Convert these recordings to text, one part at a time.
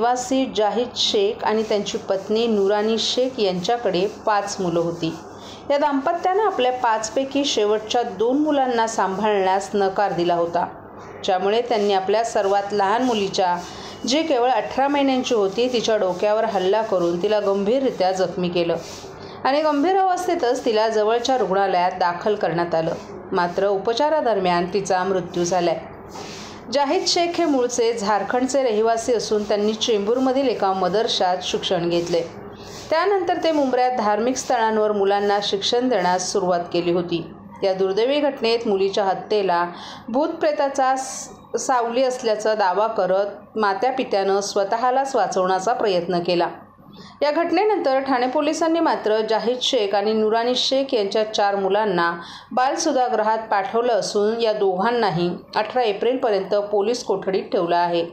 रहिवासी जाहिद शेख आणि त्यांची पत्नी नुरानी शेख यांच्याकडे 5 मुलं होती। या दाम्पत्यानं आपल्या 5 पैकी शेवटच्या 2 मुलांना सांभाळण्यास नकार दिला होता, ज्यामुळे त्यांनी आपल्या सर्वात लहान मुलीच्या, जी केवळ 18 महिन्यांची होती, तिच्या डोक्यावर हल्ला करून तिला गंभीररित्या जखमी केलं आणि गंभीर अवस्थेतच तिला जवळच्या रुग्णालयात दाखल करण्यात आलं। मात्र उपचारादरम्यान तिचा मृत्यू झालाय। जाहिद शेख हे मूळचे झारखंडचे रहिवासी असून त्यांनी चेंबूरमधील एका मदरशात शिक्षण घेतले। त्यानंतर ते मुंबईत धार्मिक स्थळांवर मुलांना शिक्षण देण्यास सुरुवात केली होती। या दुर्दैवी घटनेत मुलीच्या हत्येला भूतप्रेताचा सावली असल्याचा दावा करत मातापित्यानं स्वतःलाच वाचवण्याचा प्रयत्न केला। या घटनेनंतर ठाणे पोलिसांनी मात्र जाहिद शेख आणि नुरानी शेख यांच्या 4 मुलांना बालसुधागृहात पाठवलं असून या दोघांनाही 18 एप्रिलपर्यंत पोलीस कोठडीत ठेवलं आहे।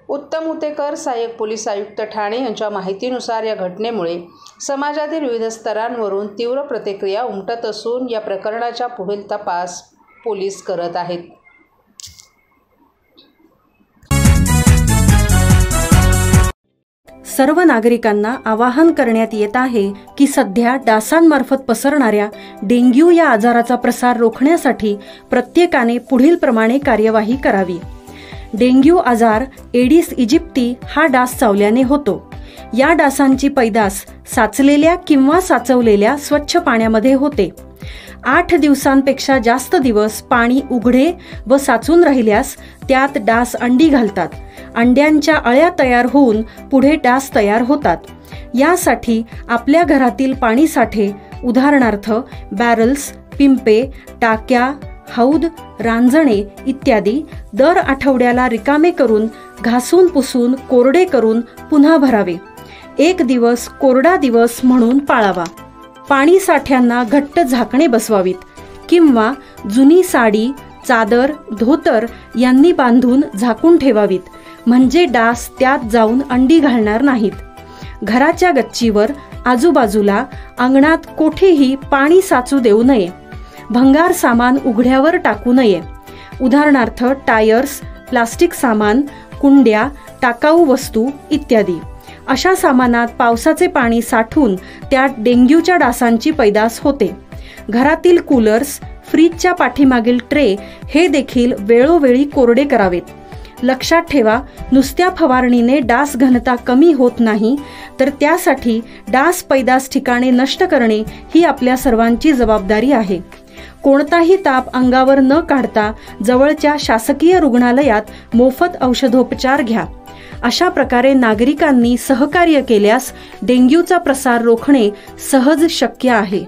उत्तम उतेकर, सहाय्यक पोलीस आयुक्त ठाणे यांच्या माहितीनुसार या घटनेमुळे समाजातील विविध स्तरांवरून तीव्र प्रतिक्रिया उमटत असून या प्रकरणाचा पुढील तपास पोलीस करत आहेत। सर्व नागरिकांना आवाहन करण्यात येत आहे की सध्या डासांमार्फत पसरणाऱ्या डेंग्यू या आजाराचा प्रसार रोखण्यासाठी प्रत्येकाने पुढीलप्रमाणे कार्यवाही करावी। डेंग्यू आजार एडिस इजिप्ती हा डास चावल्याने होतो। या डासांची पैदास साचलेल्या किंवा साचवलेल्या स्वच्छ पाण्यामध्ये होते। 8 दिवसांपेक्षा जास्त दिवस पाणी उघडे व साचून राहिल्यास त्यात डास अंडी घालतात। अंड्यांच्या अळ्या तयार होऊन पुढे डास तयार होतात। यासाठी आपल्या घरातील पाणी साठे, उदाहरणार्थ बॅरल्स, पिंपे, टाक्या, हौद, रांजणे इत्यादी दर आठवड्याला रिकामे करून घासून पुसून कोरडे करून पुन्हा भरावे। 1 दिवस कोरडा दिवस म्हणून पाळावा। पाणी साठ्यांना घट्ट झाकणे बसवावीत किंवा जुनी साडी, चादर, धोतर यांनी बांधून झाकून ठेवावीत, म्हणजे डास त्यात जाऊन अंडी घालणार नाहीत। घराच्या गच्चीवर, आजूबाजूला, अंगणात कोठेही पाणी साचू देऊ नये। भंगार सामान उघड्यावर टाकू नये, उदाहरणार्थ टायर्स, प्लास्टिक सामान, कुंड्या, टाकाऊ वस्तू इत्यादी। अशा सामानात पावसाचे पाणी साठून त्यात डेंग्यूच्या डासांची पैदास होते। घरातील कूलर्स, फ्रीजच्या पाठीमागील ट्रे हे देखील वेळोवेळी कोरडे करावेत। लक्षात ठेवा, नुसत्या फवारणीने डास घनता कमी होत नाही, तर त्यासाठी डास पैदास ठिकाणे नष्ट करणे ही आपल्या सर्वांची जबाबदारी आहे। कोणताही ताप अंगावर न काढता जवळच्या शासकीय रुग्णालयात मोफत औषधोपचार घ्या। अशा प्रकारे नागरिकांनी सहकार्य केल्यास डेंग्यूचा प्रसार रोखणे सहज शक्य आहे।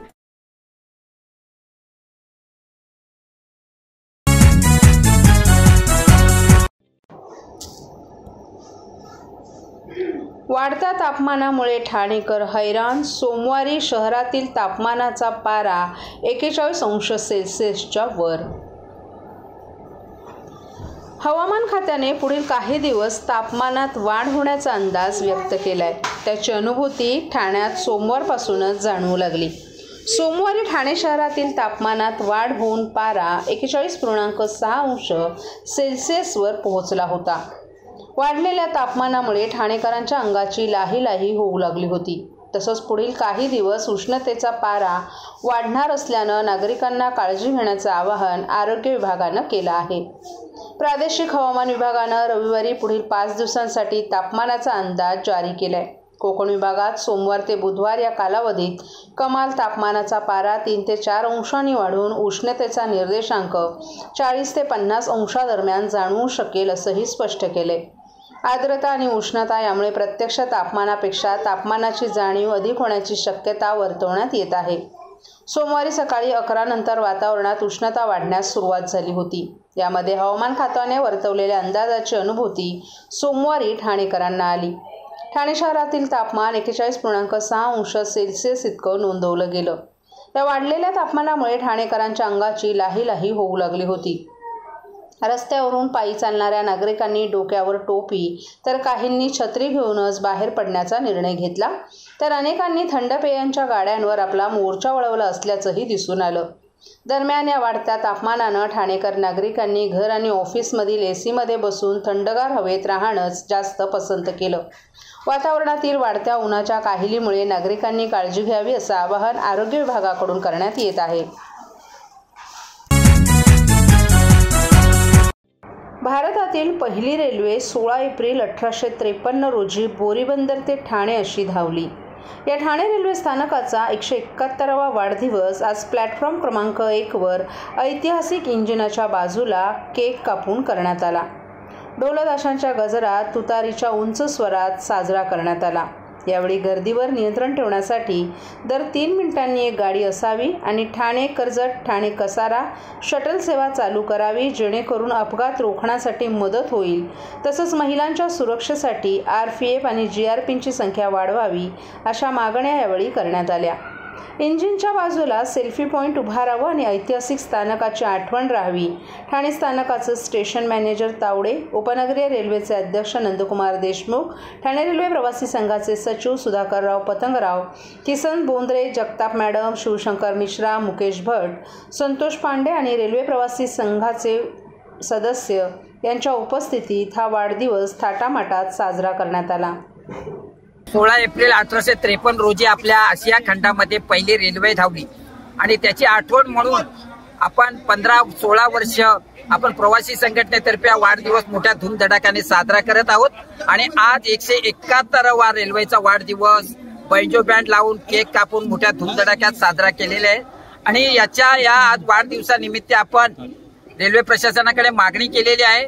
वाढत्या तापमानामुळे ठाणेकर हैराण। सोमवारी शहरातील तापमानाचा पारा 41 अंश सेल्सिअसच्या वर। हवामान खात्याने पुढील काही दिवस तापमानात वाढ होण्याचा अंदाज व्यक्त केलाय। त्याची अनुभूती ठाण्यात सोमवारपासूनच जाणवू लागली। सोमवारी ठाणे शहरातील तापमानात वाढ होऊन पारा 41.6 अंश सेल्सिअसवर पोहोचला होता। वाढलेल्या तापमानामुळे ठाणेकरांच्या अंगाची लाही होऊ लागली होती। तसंच पुढील काही दिवस उष्णतेचा पारा वाढणार असल्यानं नागरिकांना काळजी घेण्याचं आवाहन आरोग्य विभागानं केलं आहे। प्रादेशिक हवामान विभागानं रविवारी पुढील 5 दिवसांसाठी तापमानाचा अंदाज जारी केलाय। कोकण विभागात सोमवार ते बुधवार या कालावधीत कमाल तापमानाचा पारा 3 ते 4 अंशांनी वाढून उष्णतेचा निर्देशांक 40 ते 50 अंशादरम्यान जाणवू शकेल असंही स्पष्ट केलंय। आर्द्रता आणि उष्णता यामुळे प्रत्यक्ष तापमानापेक्षा तापमानाची जाणीव अधिक होण्याची शक्यता वर्तवण्यात येत आहे। सोमवारी सकाळी 11 नंतर वातावरणात उष्णता वाढण्यास सुरुवात झाली होती। यामध्ये हवामान खात्याने वर्तवलेल्या अंदाजाची अनुभूती सोमवारी ठाणेकरांना आली। ठाणे शहरातील तापमान 41.6 अंश सेल्सिअस इतकं नोंदवलं गेलं। या वाढलेल्या तापमानामुळे ठाणेकरांच्या अंगाची लाही होऊ लागली होती। रस्त्यावरून पायी चालणाऱ्या नागरिकांनी डोक्यावर टोपी तर काहींनी छत्री घेऊनच बाहेर पडण्याचा निर्णय घेतला, तर अनेकांनी थंड पेयांच्या गाड्यांवर आपला मोर्चा वळवला असल्याचंही दिसून आलं। दरम्यान या वाढत्या तापमानानं ठाणेकर नागरिकांनी घर आणि ऑफिसमधील एसीमध्ये बसून थंडगार हवेत राहणंच जास्त पसंत केलं. वातावरणातील वाढत्या उन्हाच्या काहिलीमुळे नागरिकांनी काळजी घ्यावी असं आवाहन आरोग्य विभागाकडून करण्यात येत आहे. भारतातील पहिली रेल्वे 16 एप्रिल 1853 रोजी बोरीबंदर ते ठाणे अशी धावली. या ठाणे रेल्वे स्थानकाचा 171वा वाढदिवस आज प्लॅटफॉर्म क्रमांक 1 वर ऐतिहासिक इंजिनाच्या बाजूला केक कापून करण्यात आला. ढोलताशांच्या गजरात, तुतारीच्या उंच स्वरात साजरा करण्यात आला. यावेळी गर्दीवर नियंत्रण ठेवण्यासाठी दर 3 मिनिटांनी एक गाडी असावी आणि ठाणे कर्जत, ठाणे कसारा शटल सेवा चालू करावी, जेणेकरून अपघात रोखण्यासाठी मदत होईल. तसंच महिलांच्या सुरक्षेसाठी RPF आणि GRPची संख्या वाढवावी अशा मागण्या यावेळी करण्यात आल्या. इंजिनच्या बाजूला सेल्फी पॉईंट उभारावं आणि ऐतिहासिक स्थानकाची आठवण राहावी. ठाणे स्थानकाचं स्टेशन मॅनेजर तावडे, उपनगरीय रेल्वेचे अध्यक्ष नंदकुमार देशमुख, ठाणे रेल्वे प्रवासी संघाचे सचिव सुधाकरराव पतंगराव, किसन बोंद्रे, जगताप मॅडम, शिवशंकर मिश्रा, मुकेश भट, संतोष पांडे आणि रेल्वे प्रवासी संघाचे सदस्य यांच्या उपस्थितीत हा वाढदिवस थाटामाटात साजरा करण्यात आला. 16 एप्रिल 1853 रोजी आपल्या आशिया खंडामध्ये पहिली रेल्वे धावली आणि त्याची आठवण म्हणून आपण 15-16 वर्ष आपण प्रवासी संघटनेतर्फे वाढदिवस मोठ्या धूमधडाक्याने साजरा करत आहोत. आणि आज 171वा रेल्वेचा वाढदिवस बैंजो बँड लावून केक कापून मोठ्या धूमधडाक्यात साजरा केलेला आहे. आणि या आज वाढदिवसानिमित्त आपण रेल्वे प्रशासनाकडे मागणी केलेली आहे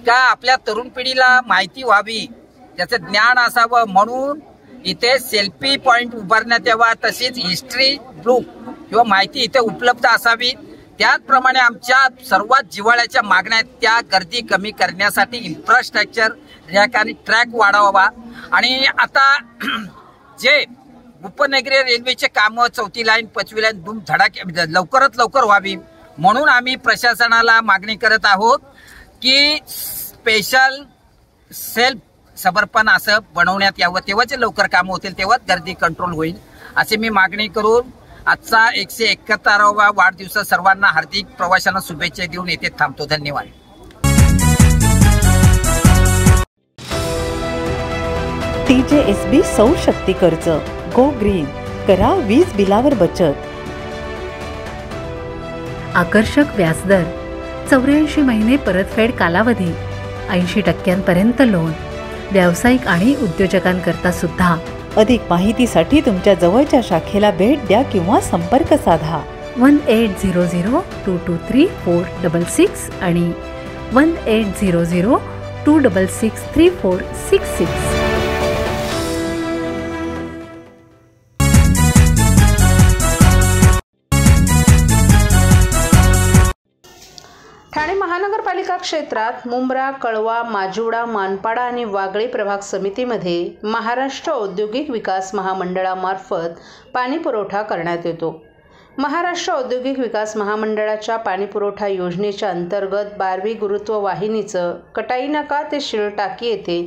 का आपल्या तरुण पिढीला माहिती व्हावी, त्याचं ज्ञान असावं म्हणून इथे सेल्फी पॉइंट उभारण्यात यावा. तशीच हिस्ट्री बुक किंवा माहिती इथे उपलब्ध असावी. त्याचप्रमाणे आमच्या सर्वात जिव्हाळ्याच्या मागण्या आहेत त्या गर्दी कमी करण्यासाठी इन्फ्रास्ट्रक्चर रॅक आणि ट्रॅक वाढवावा. आणि आता जे उपनगरीय रेल्वेचे कामं 4थी लाईन 5वी लाईन लवकरात लवकर व्हावी म्हणून आम्ही प्रशासनाला मागणी करत आहोत की स्पेशल सेल्फ समर्पण असं बनवण्यात यावं. तेव्हाच लवकर कामं होतील, तेव्हाच गर्दी कंट्रोल होईल असे मी मागणी करून आजचा 171वा वाढदिवस सर्वांना हार्दिक प्रवाशांना शुभेच्छा देऊन येथे थांबतो. धन्यवाद. TJSB सौर शक्ती कर्ज, गो ग्रीन, करा वीज बिलावर बचत. आकर्षक व्याजदर, 84 महिने परतफेड कालावधी, 80% लोन, व्यावसायिक आणि उद्योजकांकरता सुद्धा. अधिक माहितीसाठी तुमच्या जवळच्या शाखेला भेट द्या किंवा संपर्क साधा. 1800-223-466 आणि 1800-266-3466. ठाणे महानगरपालिका क्षेत्रात मुंब्रा, कळवा, माजिवडा, मानपाडा आणि वागळे प्रभाग समितीमध्ये महाराष्ट्र औद्योगिक विकास महामंडळामार्फत पाणी पुरवठा करण्यात येतो. महाराष्ट्र औद्योगिक विकास महामंडळाच्या पाणीपुरवठा योजनेच्या अंतर्गत 12वी गुरुत्व वाहिनीचं कटाईनाका ते शिळटाकी येथे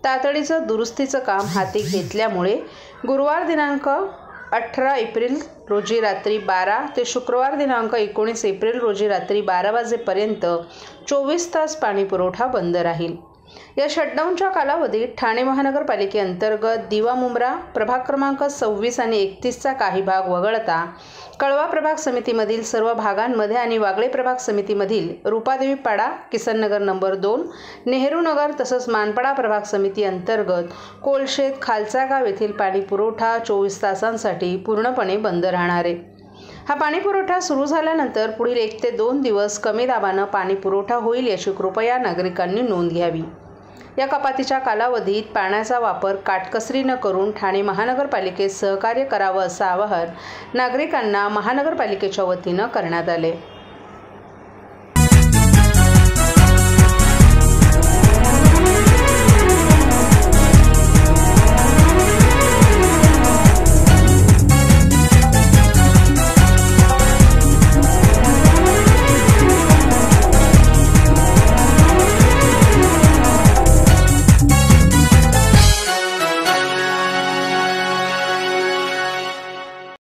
तातडीचं दुरुस्तीचं काम हाती घेतल्यामुळे गुरुवार दिनांक 18 एप्रिल रोजी रात्री 12 ते शुक्रवार दिनांक 19 एप्रिल रोजी रात्री 12 वाजेपर्यंत 24 तास पाणी पुरवठा बंद राहील. या शटडाऊनच्या कालावधीत ठाणे महानगरपालिकेअंतर्गत दिवा मुंब्रा प्रभाग क्रमांक 26 आणि 31चा काही भाग वगळता कळवा प्रभाग समितीमधील सर्व भागांमध्ये आणि वागळे प्रभाग समितीमधील रूपादेवी पाडा, किसननगर नंबर 2, नेहरू नगर तसंच मानपाडा प्रभाग समिती अंतर्गत कोलशेत, खालचा गाव येथील पाणी पुरवठा 24 तासांसाठी पूर्णपणे बंद राहणार आहे. हा पाणी पुरवठा सुरू झाल्यानंतर पुढील 1 ते 2 दिवस कमी दाबानं पाणी पुरवठा होईल याची कृपया नागरिकांनी नोंद घ्यावी. या कपातीच्या कालावधीत पाण्याचा वापर काटकसरीनं करून ठाणे महानगरपालिकेत सहकार्य करावं असं आवाहन नागरिकांना महानगरपालिकेच्या वतीनं करण्यात आले.